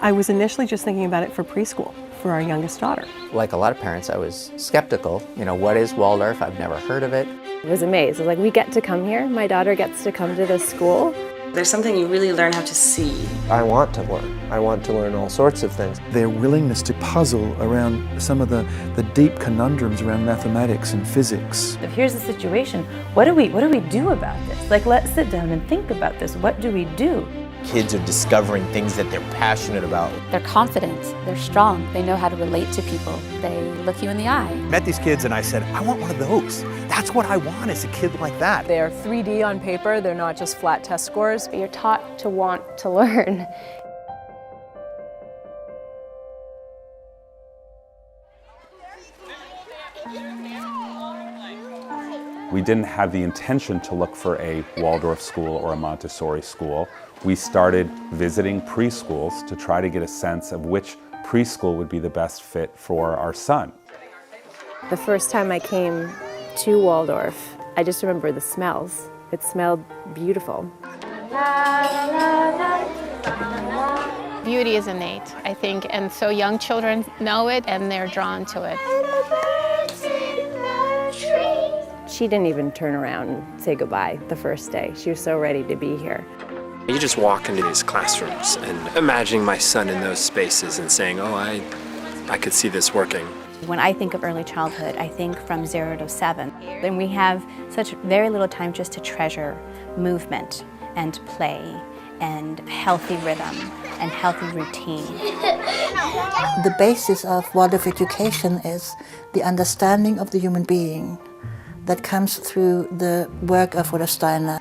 I was initially just thinking about it for preschool, for our youngest daughter. Like a lot of parents, I was skeptical. You know, what is Waldorf? I've never heard of it. I was amazed. I was like, we get to come here. My daughter gets to come to this school. There's something you really learn how to see. I want to learn. I want to learn all sorts of things. Their willingness to puzzle around some of the deep conundrums around mathematics and physics. If here's the situation, what do we do about this? Like, let's sit down and think about this. What do we do? Kids are discovering things that they're passionate about. They're confident, they're strong, they know how to relate to people, they look you in the eye. I met these kids and I said, I want one of those. That's what I want, is a kid like that. They're 3D on paper, they're not just flat test scores. But you're taught to want to learn. We didn't have the intention to look for a Waldorf school or a Montessori school. We started visiting preschools to try to get a sense of which preschool would be the best fit for our son. The first time I came to Waldorf, I just remember the smells. It smelled beautiful. Beauty is innate, I think, and so young children know it and they're drawn to it. She didn't even turn around and say goodbye the first day. She was so ready to be here. You just walk into these classrooms and imagining my son in those spaces and saying, oh, I could see this working. When I think of early childhood, I think from 0 to 7. Then we have such very little time just to treasure movement and play and healthy rhythm and healthy routine. The basis of Waldorf education is the understanding of the human being that comes through the work of Rudolf Steiner.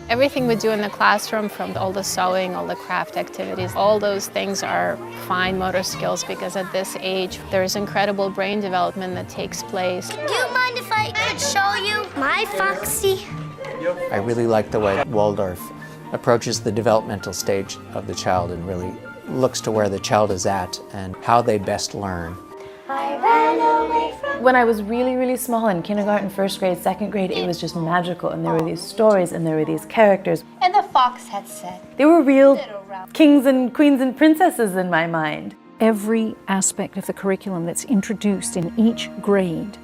Everything we do in the classroom, from all the sewing, all the craft activities, all those things are fine motor skills, because at this age there's incredible brain development that takes place. Do you mind if I could show you my Foxy? I really like the way Waldorf approaches the developmental stage of the child and really looks to where the child is at and how they best learn. I ran away from... When I was really, really small in kindergarten, first grade, second grade, it was just magical, and there were these stories and there were these characters. And the fox had said, They were real kings and queens and princesses in my mind. Every aspect of the curriculum that's introduced in each grade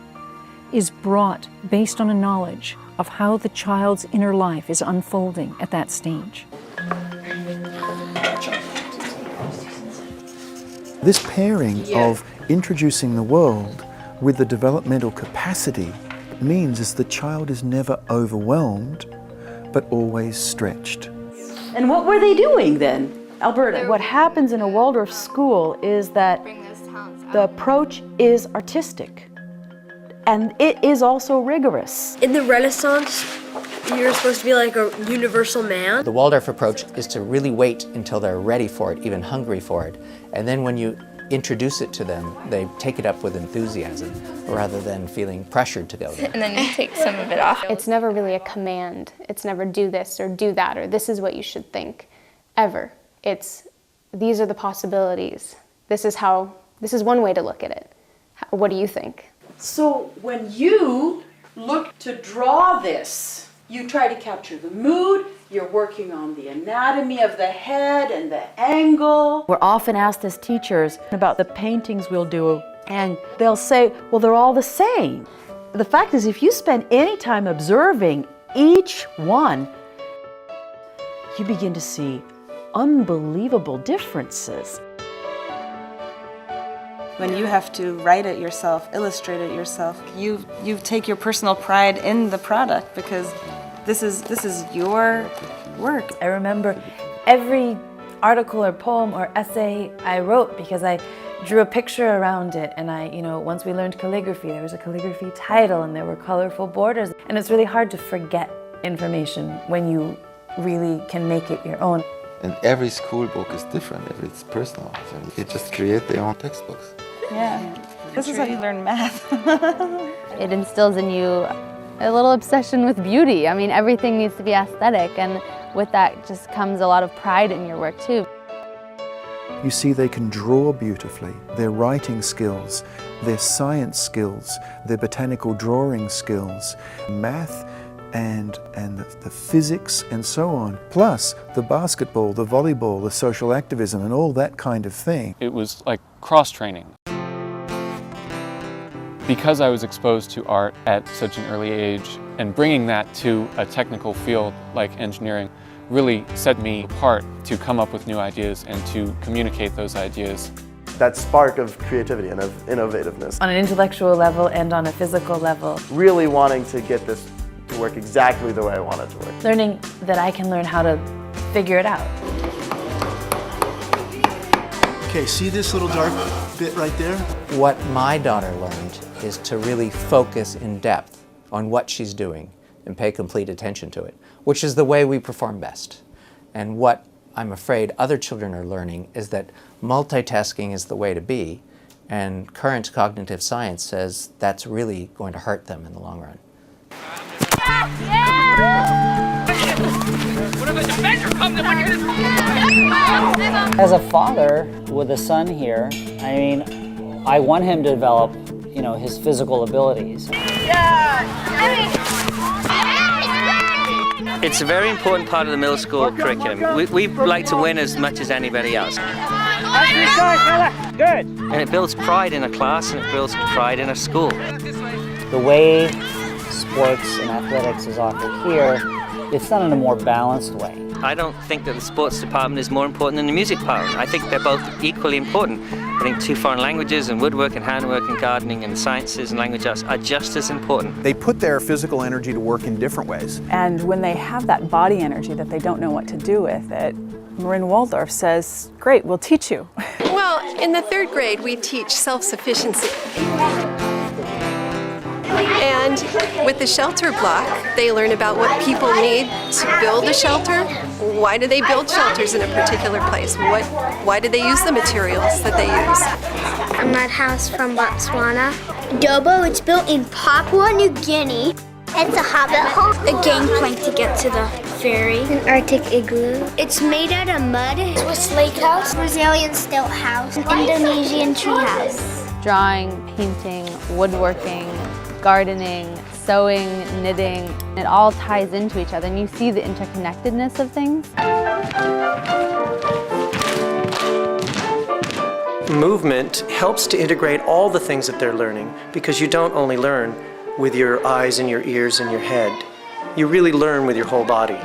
is brought based on a knowledge of how the child's inner life is unfolding at that stage. This pairing of introducing the world with the developmental capacity means is the child is never overwhelmed, but always stretched. And what were they doing then, Alberta? What happens in a Waldorf school is that the approach is artistic, and it is also rigorous. In the Renaissance, you're supposed to be like a universal man. The Waldorf approach is to really wait until they're ready for it, even hungry for it, and then when you introduce it to them, they take it up with enthusiasm rather than feeling pressured to go there. And then you take some of it off. It's never really a command. It's never do this or do that or this is what you should think, ever. It's these are the possibilities. This is one way to look at it. What do you think? So when you look to draw this, you try to capture the mood, you're working on the anatomy of the head and the angle. We're often asked as teachers about the paintings we'll do, and they'll say, well, they're all the same. The fact is, if you spend any time observing each one, you begin to see unbelievable differences. When you have to write it yourself, illustrate it yourself, you take your personal pride in the product because this is your work. I remember every article or poem or essay I wrote because I drew a picture around it, and once we learned calligraphy, there was a calligraphy title and there were colorful borders, and it's really hard to forget information when you really can make it your own. And every school book is different, it's personal. So they just create their own textbooks. Yeah, this is how you learn math. It instills in you a little obsession with beauty. I mean, everything needs to be aesthetic, and with that just comes a lot of pride in your work too. You see, they can draw beautifully. Their writing skills, their science skills, their botanical drawing skills. Math and the physics and so on, plus the basketball, the volleyball, the social activism and all that kind of thing. It was like cross-training. Because I was exposed to art at such an early age, and bringing that to a technical field like engineering really set me apart to come up with new ideas and to communicate those ideas. That spark of creativity and of innovativeness. On an intellectual level and on a physical level. Really wanting to get this to work exactly the way I want it to work. Learning that I can learn how to figure it out. Okay, see this little dark bit right there? What my daughter learned is to really focus in depth on what she's doing and pay complete attention to it, which is the way we perform best. And what I'm afraid other children are learning is that multitasking is the way to be, and current cognitive science says that's really going to hurt them in the long run. As a father with a son here, I mean, I want him to develop, his physical abilities. It's a very important part of the middle school curriculum. We like to win as much as anybody else. Good. And it builds pride in a class and it builds pride in a school. The way sports and athletics is offered here, it's done in a more balanced way. I don't think that the sports department is more important than the music department. I think they're both equally important. I think 2 foreign languages and woodwork and handwork and gardening and sciences and language arts are just as important. They put their physical energy to work in different ways. And when they have that body energy that they don't know what to do with it, Marin Waldorf says, great, we'll teach you. Well, in the 3rd grade, we teach self-sufficiency. And with the shelter block, they learn about what people need to build a shelter. Why do they build shelters in a particular place? Why do they use the materials that they use? A mud house from Botswana. Dobo, it's built in Papua New Guinea. It's a hobbit hole. A gangplank to get to the ferry. An Arctic igloo. It's made out of mud. Swiss lake house. Brazilian stilt house. Indonesian tree house. Drawing, painting, woodworking, gardening, sewing, knitting, it all ties into each other and you see the interconnectedness of things. Movement helps to integrate all the things that they're learning because you don't only learn with your eyes and your ears and your head. You really learn with your whole body.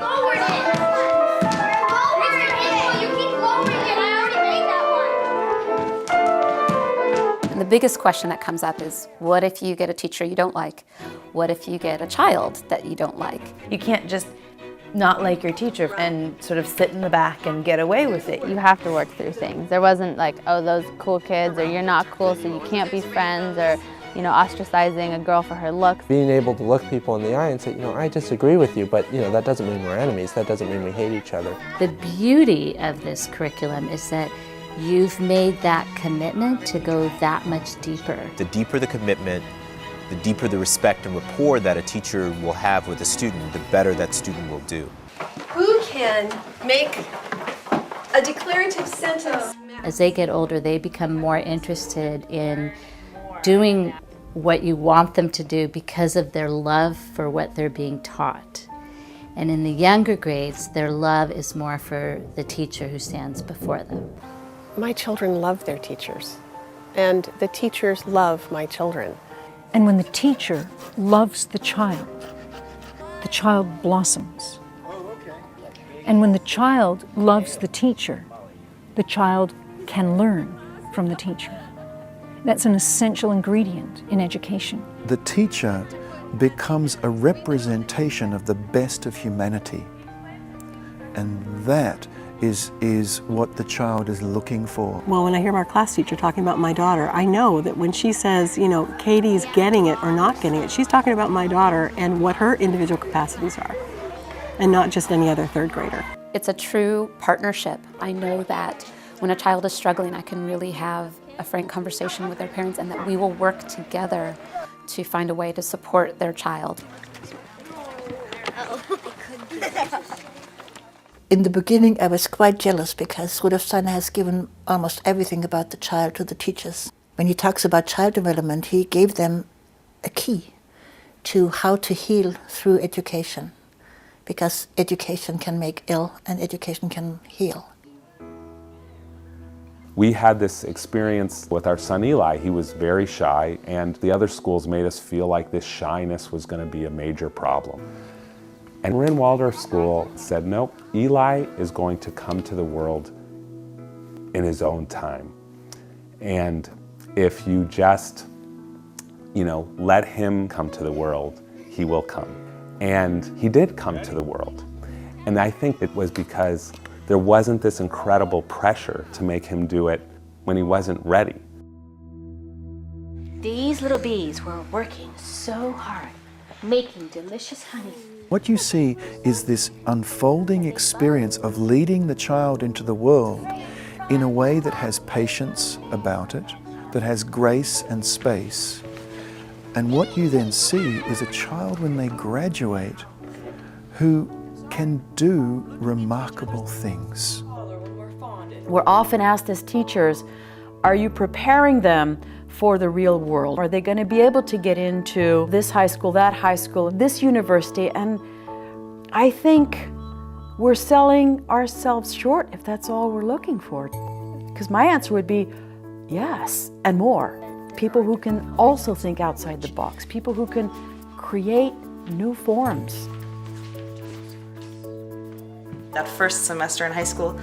And the biggest question that comes up is, what if you get a teacher you don't like? What if you get a child that you don't like? You can't just not like your teacher and sort of sit in the back and get away with it. You have to work through things. There wasn't like, oh, those cool kids, or you're not cool so you can't be friends, or ostracizing a girl for her looks. Being able to look people in the eye and say, I disagree with you, but that doesn't mean we're enemies. That doesn't mean we hate each other. The beauty of this curriculum is that you've made that commitment to go that much deeper. The deeper the commitment, the deeper the respect and rapport that a teacher will have with a student, the better that student will do. Who can make a declarative sentence? As they get older, they become more interested in doing what you want them to do because of their love for what they're being taught. And in the younger grades, their love is more for the teacher who stands before them. My children love their teachers, and the teachers love my children. And when the teacher loves the child blossoms. And when the child loves the child can learn from the teacher. That's an essential ingredient in education. The teacher becomes a representation of the best of humanity. And that is what the child is looking for. Well, when I hear our class teacher talking about my daughter, I know that when she says, Katie's getting it or not getting it, she's talking about my daughter and what her individual capacities are, and not just any other 3rd grader. It's a true partnership. I know that when a child is struggling, I can really have a frank conversation with their parents, and that we will work together to find a way to support their child. In the beginning, I was quite jealous because Rudolf Steiner has given almost everything about the child to the teachers. When he talks about child development, he gave them a key to how to heal through education, because education can make ill and education can heal. We had this experience with our son Eli. He was very shy, and the other schools made us feel like this shyness was going to be a major problem. And Marin Waldorf School said, nope, Eli is going to come to the world in his own time. And if you just, let him come to the world, he will come. And he did come to the world. And I think it was because there wasn't this incredible pressure to make him do it when he wasn't ready. These little bees were working so hard, making delicious honey. What you see is this unfolding experience of leading the child into the world in a way that has patience about it, that has grace and space. And what you then see is a child when they graduate who can do remarkable things. We're often asked as teachers, are you preparing them for the real world? Are they going to be able to get into this high school, that high school, this university? And I think we're selling ourselves short if that's all we're looking for. Because my answer would be yes, and more. People who can also think outside the box, people who can create new forms. That first semester in high school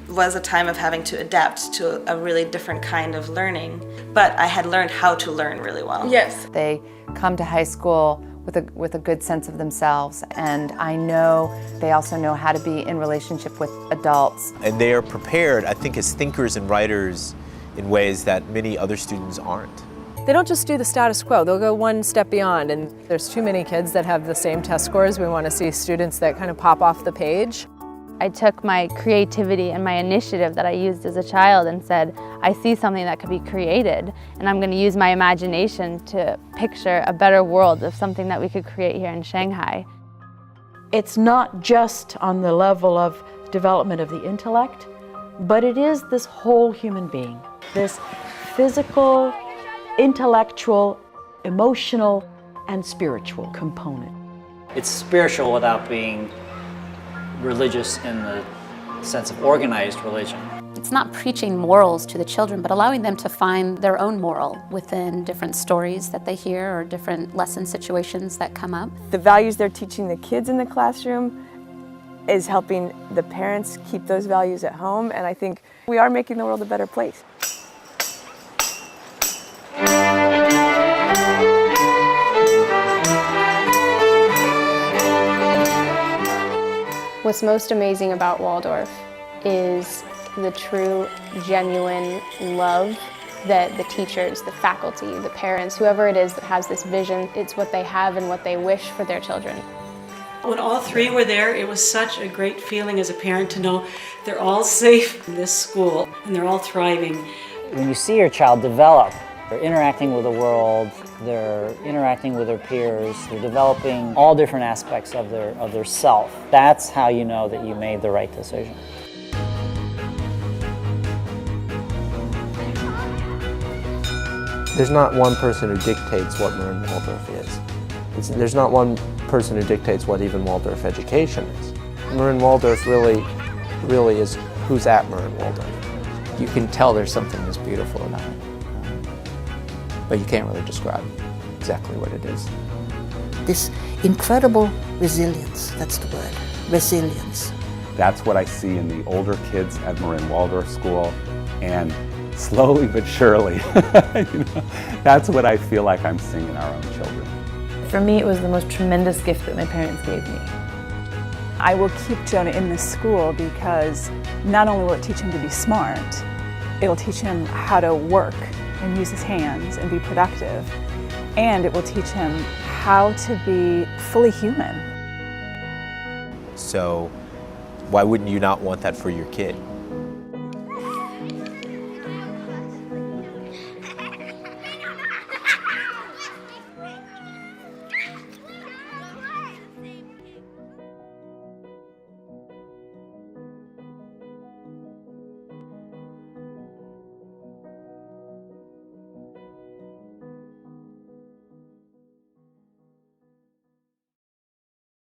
was a time of having to adapt to a really different kind of learning, but I had learned how to learn really well. Yes. They come to high school with a good sense of themselves, and I know they also know how to be in relationship with adults. And they are prepared, I think, as thinkers and writers in ways that many other students aren't. They don't just do the status quo, they'll go one step beyond, and there's too many kids that have the same test scores. We want to see students that kind of pop off the page. I took my creativity and my initiative that I used as a child and said, I see something that could be created, and I'm going to use my imagination to picture a better world of something that we could create here in Shanghai. It's not just on the level of development of the intellect, but it is this whole human being, this physical, intellectual, emotional, and spiritual component. It's spiritual without being religious in the sense of organized religion. It's not preaching morals to the children, but allowing them to find their own moral within different stories that they hear or different lesson situations that come up. The values they're teaching the kids in the classroom is helping the parents keep those values at home, and I think we are making the world a better place. What's most amazing about Waldorf is the true, genuine love that the teachers, the faculty, the parents, whoever it is that has this vision, it's what they have and what they wish for their children. When all three were there, it was such a great feeling as a parent to know they're all safe in this school and they're all thriving. When you see your child develop, they're interacting with the world, they're interacting with their peers, they're developing all different aspects of their self. That's how you know that you made the right decision. There's not one person who dictates what Marin Waldorf is. There's not one person who dictates what even Waldorf education is. Marin Waldorf really is who's at Marin Waldorf. You can tell there's something that's beautiful about it, but you can't really describe exactly what it is. This incredible resilience, that's the word, resilience. That's what I see in the older kids at Marin Waldorf School, and slowly but surely, that's what I feel like I'm seeing in our own children. For me, it was the most tremendous gift that my parents gave me. I will keep Jonah in this school because not only will it teach him to be smart, it'll teach him how to work and use his hands and be productive, and it will teach him how to be fully human. So why wouldn't you not want that for your kid?